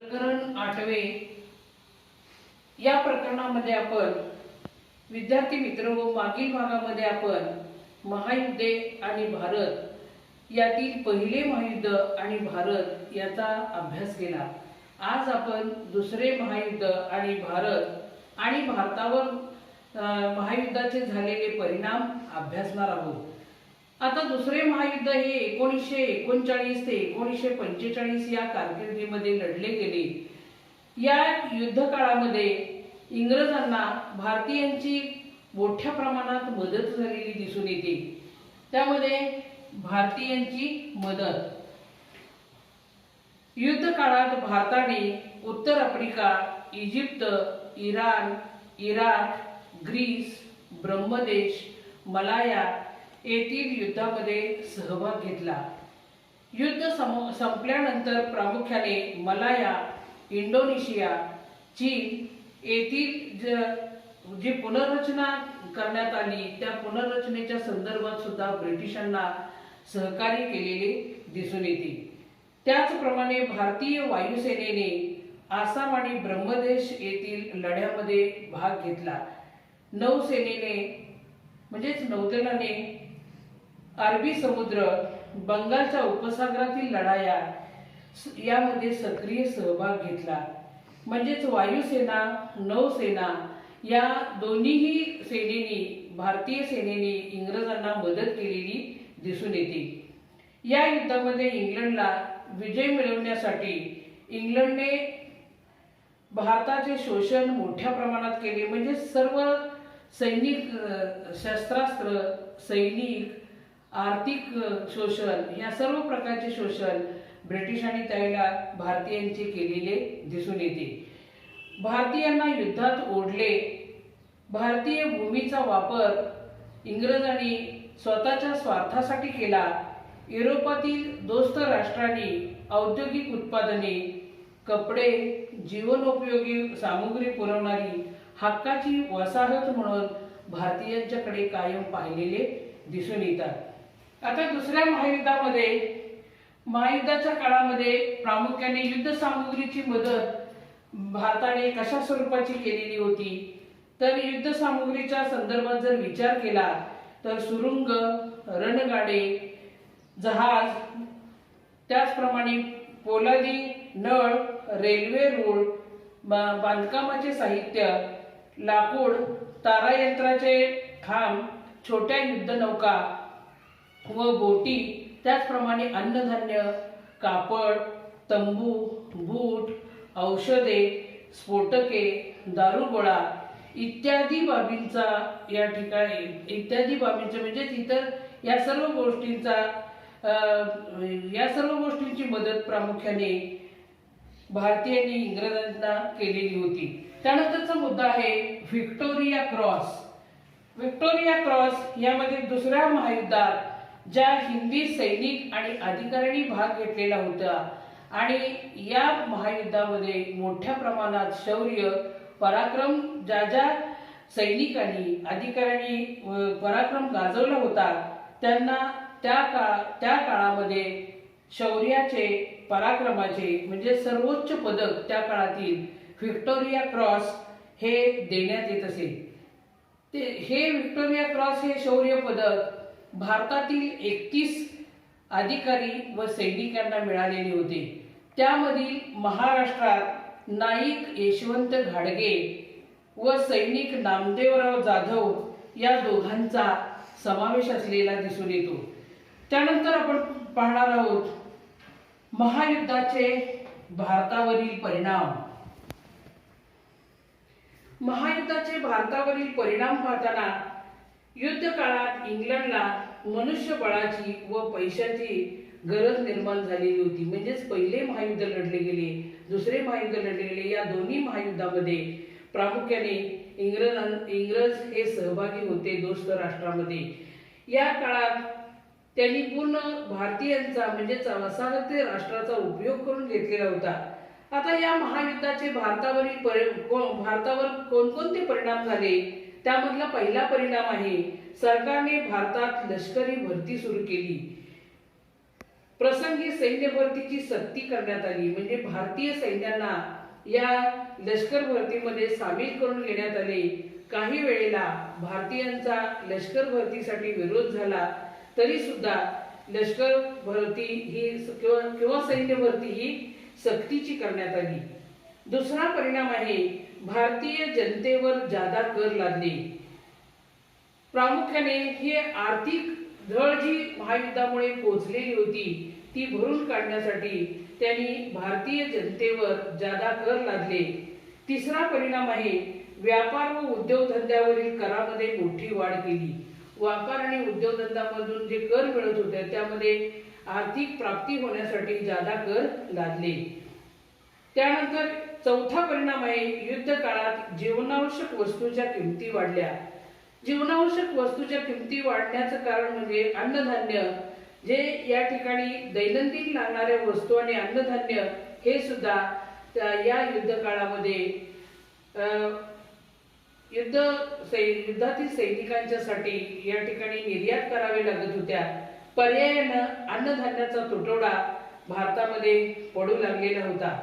प्रकरण 8वे या प्रकरणामध्ये आपण विद्यार्थी मित्र व मागील भागामध्ये आपण महायुद्धे आणि भारत यातील पहिले महायुद्ध आणि भारत याचा अभ्यास केला। आज आपण दुसरे महायुद्ध आणि भारत आणि भारतावर महायुद्धाचे झालेले परिणाम अभ्यासणार आहोत। आता दुसरे महायुद्ध हे 1939 ते 1945 या कारकिर्दीमध्ये लढले गेले। या युद्ध काळामध्ये इंग्रजांना भारतीयांची मोठ्या प्रमाणात मदत झालेली दिसून येते। त्यामध्ये भारतीयांची मदत युद्ध काळात भारताने उत्तर Africa, Egypt, Iran, Iraq, Greece, ब्रह्मदेश, मलाया येथील युद्धामध्ये सहभाग घेतला। युद्ध संपल्यानंतर प्रामुख्याने मलाया, इंडोनेशिया, चीन येथील जी पुनर्रचना करण्यात आली त्या पुनर्रचनेच्या संदर्भात सुद्धा ब्रिटिशांना सहकार्य केलेले दिसून येते। त्याचप्रमाणे भारतीय वायुसेनेने आसाम आणि ब्रह्मदेश येथील लढ्यामध्ये भाग घेतला। नौसेनेने म्हणजेच नौदलाने अरबी समुद्र, बंगालच्या उपसागरातील लढाया यामध्ये सक्रिय सहभाग घेतला। म्हणजेच वायुसेना, नौसेना या दोन्हीही सेनेनी भारतीय सेनेने इंग्रजांना मदत केलेली दिसून येते। या युद्धामध्ये इंग्लंडला विजय मिळवण्यासाठी इंग्लंडने भारताचे शोषण मोठ्या प्रमाणात केले। म्हणजे सर्व सैनिक शस्त्रास्त्र, सैनिक, आर्थिक शोषण या सर्व प्रकारचे शोषण ब्रिटिशांनी त्यावेळेला भारतीयांचे केलेले दिसून येते। भारतीयांना युद्धात ओढले। भारतीय भूमीचा वापर इंग्रजांनी स्वतःच्या स्वार्थासाठी केला। युरोपातील दोस्त राष्ट्रांनी औद्योगिक उत्पादने, कपडे, जीवनोपयोगी सामग्री पुरवणारी हक्काची वसाहत म्हणून भारतीयांच्याकडे कायम पाहिलेले दिसून येतात। आता दुसऱ्या महायुद्धाच्या काळामध्ये प्रामुख्याने युद्ध सामग्रीची मदत भारताने कशा स्वरूपाची केलेली होती तर युद्ध सामग्रीच्या संदर्भात जर विचार केला तर सुरुंग, रणगाडे, जहाज, त्याचप्रमाणे पोलादी नळ, रेल्वे रूळ, बांधकामाचे साहित्य, लाकूड, तारायंत्राचे खांब, छोट्या युद्धनौका व बोटी, त्याचप्रमाणे अन्नधान्य, कापड, तंबू, बूट, औषधे, स्फोटके, दारुगोळा इत्यादी बाबींचा म्हणजे इतर या सर्व गोष्टींची मदत प्रामुख्याने भारतीयांनी इंग्रजांना केलेली होती। त्यानंतरचा मुद्दा आहे व्हिक्टोरिया क्रॉस। व्हिक्टोरिया क्रॉस यामध्ये दुसऱ्या महायुद्धात ज्या हिंदी सैनिक आणि अधिकाऱ्यांनी भाग घेतलेला होता आणि या महायुद्धामध्ये मोठ्या प्रमाणात शौर्य, पराक्रम ज्या सैनिकांनी, अधिकाऱ्यांनी पराक्रम गाजवला होता त्यांना त्या काळामध्ये शौर्याचे, पराक्रमाचे म्हणजे सर्वोच्च पदक त्या काळातील व्हिक्टोरिया क्रॉस हे देण्यात येत असे। हे व्हिक्टोरिया क्रॉस हे शौर्य पदक भारतातील 31 अधिकारी व सैनिकांना मिळालेले होते। त्यामधील महाराष्ट्रात नाईक यशवंत घाडगे व सैनिक नामदेवराव जाधव या दोघांचा समावेश असलेला दिसून येतो। त्यानंतर आपण पाहणार आहोत महायुद्धाचे भारतावरील परिणाम। महायुद्धाचे भारतावरील परिणाम पाहताना युद्ध काळात इंग्लंडला मनुष्यबळाची व पैशाची गरज निर्माण झालेली होती। म्हणजेच पहिले महायुद्ध लढले गेले, दुसरे महायुद्ध लढले गेले। या दोन्ही महायुद्धामध्ये प्रामुख्याने इंग्रज हे सहभागी होते दोस्त राष्ट्रामध्ये। या काळात त्यांनी पूर्ण भारतीयांचा म्हणजेच वसाहती राष्ट्राचा उपयोग करून घेतलेला होता। आता या महायुद्धाचे भारतावर कोणकोणते परिणाम झाले त्यामधला पहिला परिणाम आहे सरकारने भारतात लष्करी भरती सुरू केली। प्रसंगी सैन्य भरतीची सक्ती करण्यात आली, म्हणजे भारतीय सैन्यांना या लष्कर भरतीमध्ये सामील करून घेण्यात आले. काही वेळेला भारतीयांचा लष्कर भरतीसाठी विरोध झाला, तरी सुद्धा लष्कर भरती ही किंवा सैन्य भरती ही सक्तीची करण्यात आली. दुसरा परिणाम आहे भारतीय जनतेवर जादा कर लादणे. प्रामुख्याने ही आर्थिक झळ जी महायुद्धामुळे पोचलेली होती ती भरून काढण्यासाठी त्यांनी भारतीय जनतेवर जादा कर लादले. तिसरा परिणाम आहे व्यापार व उद्योगधंद्यावरील करामध्ये मोठी वाढ केली. व्यापार आणि उद्योगधंद्यामधून जे कर मिळत होते त्यामध्ये आर्थिक प्राप्ती होण्यासाठी जादा कर लादले. त्यानंतर चौथा परिणाम आहे युद्ध काळात जीवनावश्यक वस्तूंच्या किमती वाढल्या. जीवनावश्यक वस्तूच्या किमती वाढण्याचं कारण म्हणजे अन्नधान्य, जे या ठिकाणी दैनंदिन लागणाऱ्या वस्तू आणि अन्नधान्य हे सुद्धा या युद्ध काळामध्ये युद्धातील सैनिकांच्यासाठी या ठिकाणी निर्यात करावे लागत होत्या. पर्यायानं अन्नधान्याचा तुटवडा भारतामध्ये पडू लागलेला होता.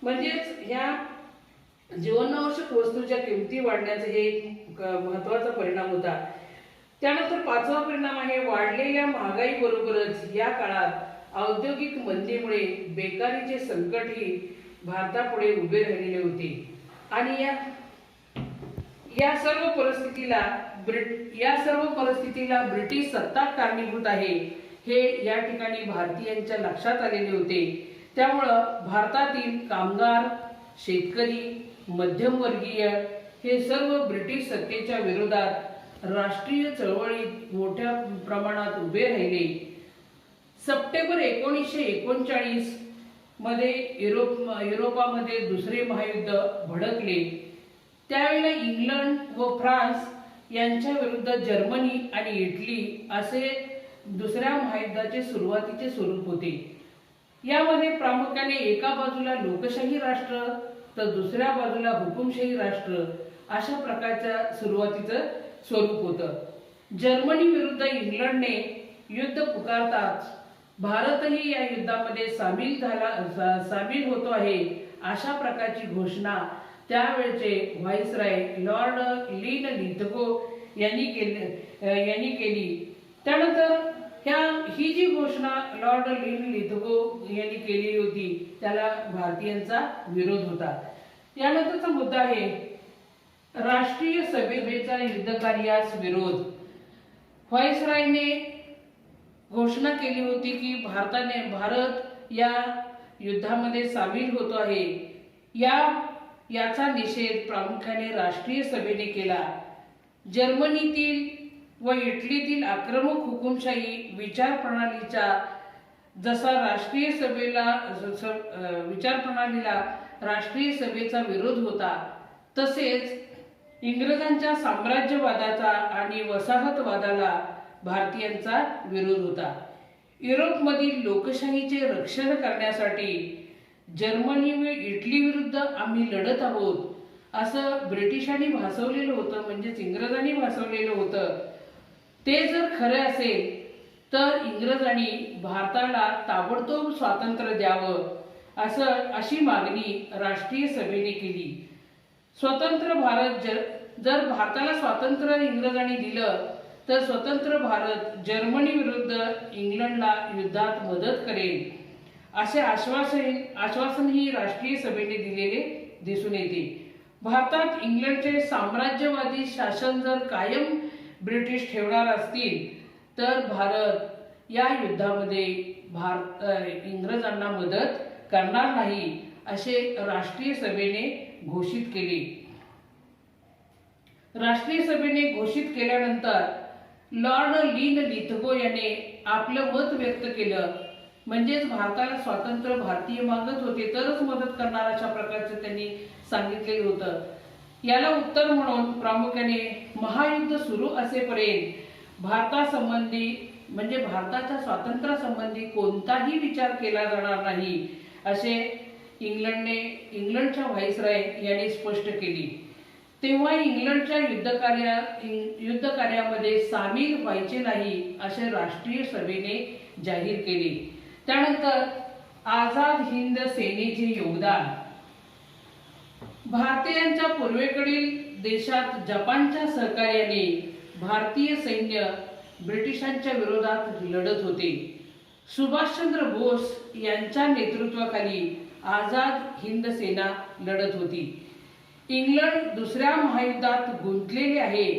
म्हणजेच ह्या जीवनावश्यक वस्तूच्या किमती वाढण्याचा हे एक महत्त्वाचा परिणाम होता. त्यानंतर पाचवा परिणाम आहे वाढलेल्या महागाई बरोबरच या काळात औद्योगिक मंदीमुळे बेकारीचे संकटही भारतापुढे उभे राहिलेले होते. आणि या सर्व परिस्थितीला ब्रिटिश सत्ता कारणीभूत आहे हे या ठिकाणी भारतीयांच्या लक्षात आलेले होते. त्यामुळं भारतातील कामगार, शेतकरी, मध्यमवर्गीय हे सर्व ब्रिटिश सत्तेच्या विरोधात राष्ट्रीय चळवळीत मोठ्या प्रमाणात उभे राहिले. सप्टेंबर 1939 मध्ये युरोपामध्ये दुसरे महायुद्ध भडकले. त्यावेळेला इंग्लंड व फ्रान्स यांच्या विरुद्ध जर्मनी आणि इटली असे दुसऱ्या महायुद्धाचे सुरुवातीचे स्वरूप होते. यामध्ये प्रामुख्याने एका बाजूला लोकशाही राष्ट्र तर दुसऱ्या बाजूला हुकुमशाही राष्ट्र अशा प्रकारच्या सुरुवातीचं स्वरूप होतं. जर्मनी विरुद्ध इंग्लंडने युद्ध पुकारताच भारतही या युद्धामध्ये सामील होतो आहे अशा प्रकारची घोषणा त्यावेळचे व्हाईसराय लॉर्ड लीन लिथगो यांनी केली. त्यानंतर ही जी घोषणा लॉर्ड लीन लिथगो यांनी केली होती त्याला भारतीयांचा विरोध होता. यानंतरचा मुद्दा आहे राष्ट्रीय सभेचा युद्धकार्यास विरोध. व्हाईसरायने घोषणा केली होती की भारत या युद्धामध्ये सामील होतो आहे. याचा निषेध प्रामुख्याने राष्ट्रीय सभेने केला. जर्मनीतील व इटलीतील आक्रमक हुकुमशाही विचार प्रणालीचा जसा राष्ट्रीय सभेचा विरोध होता, तसेच इंग्रजांच्या साम्राज्यवादाचा आणि वसाहतवादाला भारतीयांचा विरोध होता. युरोपमधील लोकशाहीचे रक्षण करण्यासाठी जर्मनी व इटली विरुद्ध आम्ही लढत आहोत असं ब्रिटिशांनी भासवलेलं होतं, म्हणजेच इंग्रजांनी भासवलेलं होतं. ते जर खरे असेल तर इंग्रजांनी भारताला ताबडतोब स्वातंत्र्य द्यावं अशी मागणी राष्ट्रीय सभेने केली. स्वतंत्र भारत जर भारताला स्वातंत्र्य इंग्रजांनी दिलं तर स्वतंत्र भारत जर्मनी विरुद्ध इंग्लंडला युद्धात मदत करेल असे आश्वासनही राष्ट्रीय सभेने दिलेले दिसून येते. भारतात इंग्लंडचे साम्राज्यवादी शासन जर कायम ब्रिटिश ठेवणार असतील तर भारत या युद्धामध्ये इंग्रजांना मदत करणार नाही असे राष्ट्रीय सभेने घोषित केले. राष्ट्रीय सभेने घोषित केल्यानंतर लॉर्ड लीन लिथगो याने आपलं मत व्यक्त केलं, म्हणजेच भारताला स्वातंत्र्य भारतीय मागत होते तरच मदत करणार अशा प्रकारचं त्यांनी सांगितलेलं होतं. याला उत्तर म्हणून प्रामुख्याने महायुद्ध सुरू असेपर्यंत भारतासंबंधी म्हणजे भारताच्या स्वातंत्र्यासंबंधी कोणताही विचार केला जाणार नाही असे इंग्लंडच्या व्हाईसराय यांनी स्पष्ट केली. तेव्हा इंग्लंडच्या युद्धकार्यामध्ये सामील व्हायचे नाही असे राष्ट्रीय सभेने जाहीर केले. त्यानंतर आझाद हिंद सेनेचे योगदान. भारतीयांच्या पूर्वेकडील देशात जपानच्या सहकार्याने भारतीय सैन्य ब्रिटिशांच्या विरोधात लढत होते. सुभाषचंद्र बोस यांच्या नेतृत्वाखाली आझाद हिंद सेना लढत होती. इंग्लंड दुसऱ्या महायुद्धात गुंतलेले आहे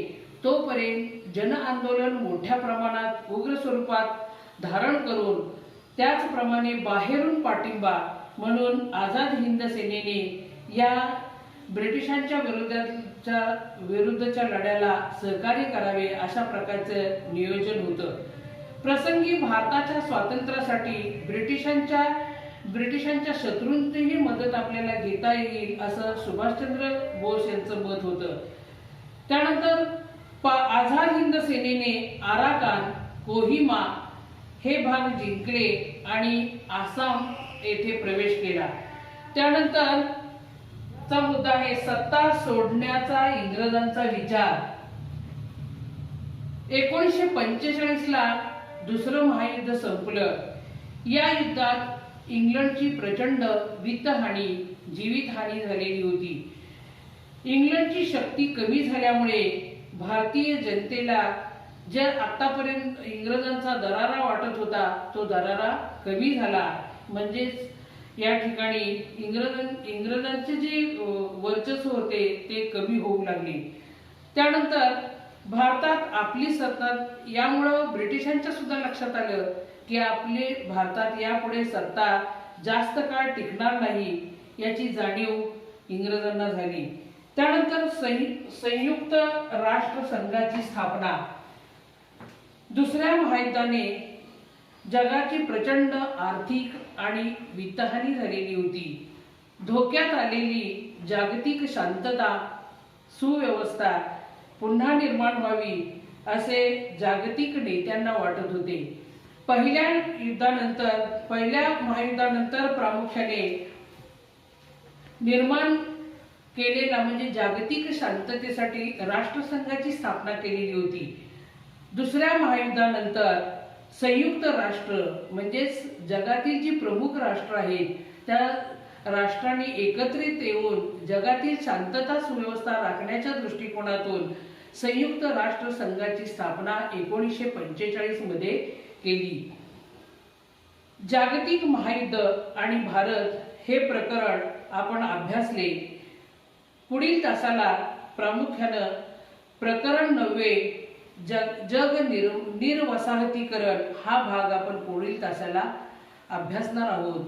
तोपर्यंत जन आंदोलन मोठ्या प्रमाणात उग्र स्वरूपात धारण करून त्याचप्रमाणे बाहेरून पाठिंबा म्हणून आझाद हिंद सेनेने या ब्रिटिशांच्या विरुद्धच्या लढ्याला सहकार्य करावे अशा प्रकारचं नियोजन होतं. प्रसंगी भारताच्या स्वातंत्र्यासाठी ब्रिटिशांच्या शत्रूंचीही मदत आपल्याला घेता येईल असं सुभाषचंद्र बोस यांचं मत होतं. त्यानंतर आझाद हिंद सेनेने आराकान, कोहिमा हे भाग जिंकले आणि आसाम येथे प्रवेश केला. त्यानंतर चा मुद्दा आहे सत्ता सोडण्याचा इंग्रजांचा विचार. 1945 ला दुसरं महायुद्ध संपलं. या युद्धात इंग्लंडची प्रचंड वित्तहानी, जीवितहानी झालेली होती. इंग्लंडची शक्ती कमी झाल्यामुळे भारतीय जनतेला जे आतापर्यंत इंग्रजांचा दरारा वाटत होता तो दरारा कमी झाला. म्हणजेच या ठिकाणी इंग्रजांचे जे वर्चस्व होते ते कमी होऊ लागले. त्यानंतर भारतात आपली सत्ता, यामुळं ब्रिटिशांच्या सुद्धा लक्षात आलं की आपले भारतात यापुढे सत्ता जास्त काळ टिकणार नाही याची जाणीव इंग्रजांना झाली. त्यानंतर संयुक्त राष्ट्र संघाची स्थापना. दुसऱ्या महायुद्धाने जगाची प्रचंड आर्थिक आणि वित्तहानी झालेली होती. धोक्यात आलेली जागतिक शांतता, सुव्यवस्था पुन्हा निर्माण व्हावी असे जागतिक नेत्यांना वाटत होते. पहिल्या महायुद्धानंतर प्रामुख्याने निर्माण केलेला म्हणजे जागतिक शांततेसाठी राष्ट्रसंघाची स्थापना केलेली होती. दुसऱ्या महायुद्धानंतर संयुक्त राष्ट्र म्हणजेच जगातील जी प्रमुख राष्ट्र आहेत त्या राष्ट्रांनी एकत्रित येऊन जगातील शांतता सुव्यवस्था राखण्याच्या दृष्टिकोनातून संयुक्त राष्ट्र संघाची स्थापना 1945 मध्ये केली. जागतिक महायुद्ध आणि भारत हे प्रकरण आपण अभ्यासले. पुढील तासाला प्रामुख्यानं प्रकरण 9 जग निर्वसाहतीकरण हा भाग आपण पुढील तासाला अभ्यासणार आहोत.